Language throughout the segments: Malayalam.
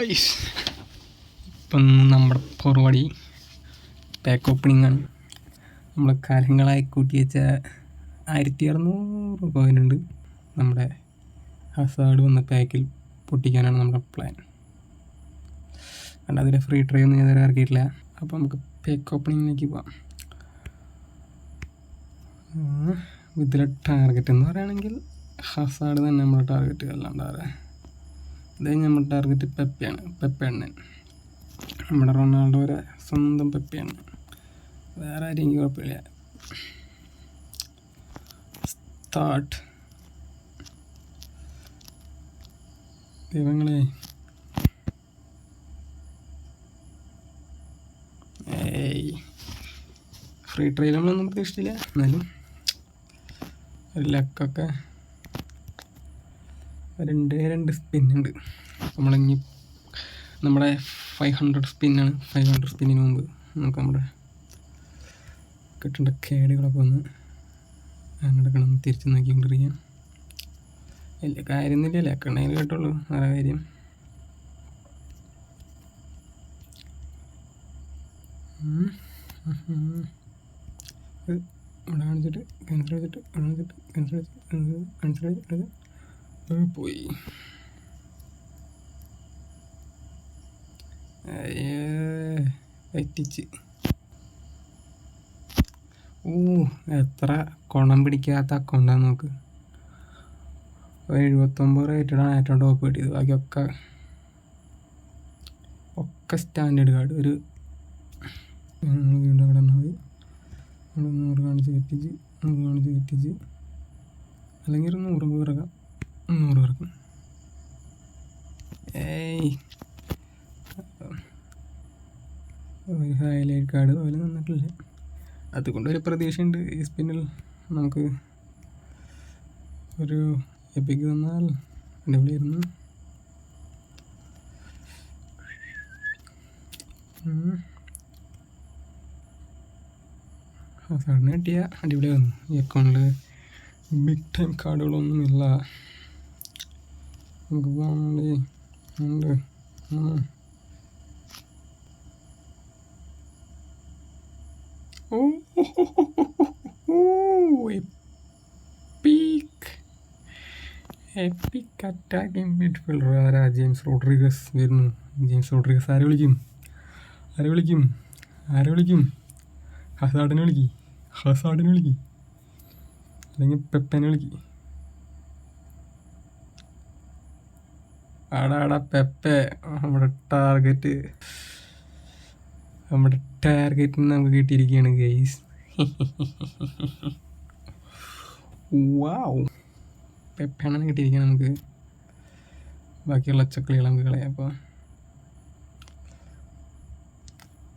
ഗയ്സ്, ഇപ്പം നമ്മുടെ പരിപാടി പാക്ക് ഓപ്പണിംഗ് ആണ്. നമ്മൾ കാലങ്ങളായി കൂട്ടി വെച്ച 1600 കോയിനുണ്ട് നമ്മുടെ ഹസാർഡ് വന്ന പാക്കിൽ പൊട്ടിക്കാനാണ് നമ്മുടെ പ്ലാൻ. കാരണം അതിലെ ഫ്രീ ട്രൈ ഒന്നും ഞാൻ ഇതുവരെ ഇറക്കിയിട്ടില്ല. അപ്പോൾ നമുക്ക് പാക്ക് ഓപ്പണിങ്ങിലേക്ക് പോവാം. ഇതിലെ ടാർഗറ്റ് എന്ന് പറയുകയാണെങ്കിൽ ഹസാർഡ് തന്നെ നമ്മുടെ ടാർഗറ്റ്, അല്ലാണ്ട് ഇത് നമ്മുടെ ടാർഗറ്റ് പെപ്പയാണ്. പെപ്പണ്ണൻ നമ്മുടെ റൊണാൾഡോയുടെ സ്വന്തം പെപ്പയാണ്. വേറെ ആരും എനിക്ക് കുഴപ്പമില്ല. സ്റ്റാർട്ട്. ദൈവങ്ങളെ, ഫ്രീ ട്രയലൊന്നും പ്രതീക്ഷിച്ചില്ല. എന്നാലും ഒരു ലക്കൊക്കെ രണ്ട് സ്പിന്നുണ്ട്. നമ്മളിനി നമ്മുടെ 500 സ്പിന്നാണ്. 500 സ്പിന്നിന് മുമ്പ് നമുക്ക് നമ്മുടെ കിട്ടേണ്ട കേടുകളൊക്കെ ഒന്ന് അങ്ങോട്ടൊക്കെ തിരിച്ച് നോക്കിക്കൊണ്ടിരിക്കാം. വലിയ കാര്യമൊന്നുമില്ല, ലക്കണേൽ കേട്ടുള്ളൂ. വേറെ കാര്യം ഇവിടെ കാണിച്ചിട്ട് ക്യാൻസൽ ചെയ്തിട്ട് പോയി. പറ്റിച്ച്. എത്ര കുണം പിടിക്കാത്ത അക്കൗണ്ടാന്ന് നോക്ക്. 79 റേറ്റഡാണ് ഏറ്റവും ടോപ്പ് കിട്ടിയത്. ബാക്കിയൊക്കെ സ്റ്റാൻഡേർഡ് കാർഡ്. ഒരു വീണ്ടും അവിടെ പോയി 100 കാണിച്ച് തെറ്റിച്ച് അല്ലെങ്കിൽ ഒരു 100 ഇറക്കാം. 100 ഇറക്കും. ഒരു ഹൈലൈറ്റ് കാർഡ് പോലെ തന്നിട്ടില്ല. അതുകൊണ്ടൊരു പ്രതീക്ഷയുണ്ട് ഈ സ്പിന്നിൽ നമുക്ക് ഒരു എപ്പിക്ക് തന്നാൽ അടിപൊളിയായിരുന്നു. ഹസാർഡിന് കിട്ടിയ അടിപൊളിയായിരുന്നു. ഈ അക്കൗണ്ടിൽ ബിഗ് ടൈം കാർഡുകളൊന്നുമില്ല. നമുക്ക് പോകണ്ടേ ഉണ്ട്. എപ്പിക് അറ്റാക്കിംഗ് മിഡ്ഫീൽഡർ ആരാ? ജെയിംസ് റോഡ്രിഗസ് വരുന്നു. ജെയിംസ് റോഡ്രിഗസ് ആരെ വിളിക്കും? ഹസാർഡിനെ വിളിക്കും, അല്ലെങ്കിൽ പെപ്പനെ വിളിക്കും. ആടാ പെപ്പെ, നമ്മുടെ ടാർഗറ്റിന് നമുക്ക് കിട്ടിയിരിക്കുകയാണ് ഗൈസ്. വാവ്, പെപ്പയാണെന്ന് കിട്ടിയിരിക്കുകയാണ് നമുക്ക്. ബാക്കിയുള്ള ചക്കളികൾ നമുക്ക് കളയാം. അപ്പോൾ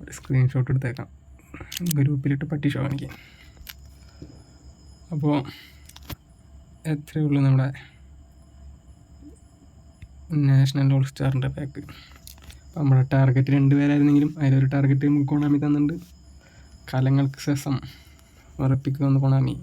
ഒരു സ്ക്രീൻഷോട്ട് എടുത്തേക്കാം, ഗ്രൂപ്പിലിട്ട് പട്ടി ഷോ കാണിക്കാം. അപ്പോൾ എത്രയേ ഉള്ളൂ നമ്മുടെ നാഷണൽ ഓൾ സ്റ്റാറിൻ്റെ പാക്ക്. അപ്പോൾ നമ്മുടെ ടാർഗറ്റ് 2 പേരായിരുന്നെങ്കിലും അതിലൊരു ടാർഗറ്റ് നമുക്ക് കൊണാമി തന്നിട്ടുണ്ട്. കാലങ്ങൾക്ക് ശേഷം ഉറപ്പിക്കുക കൊണാമി.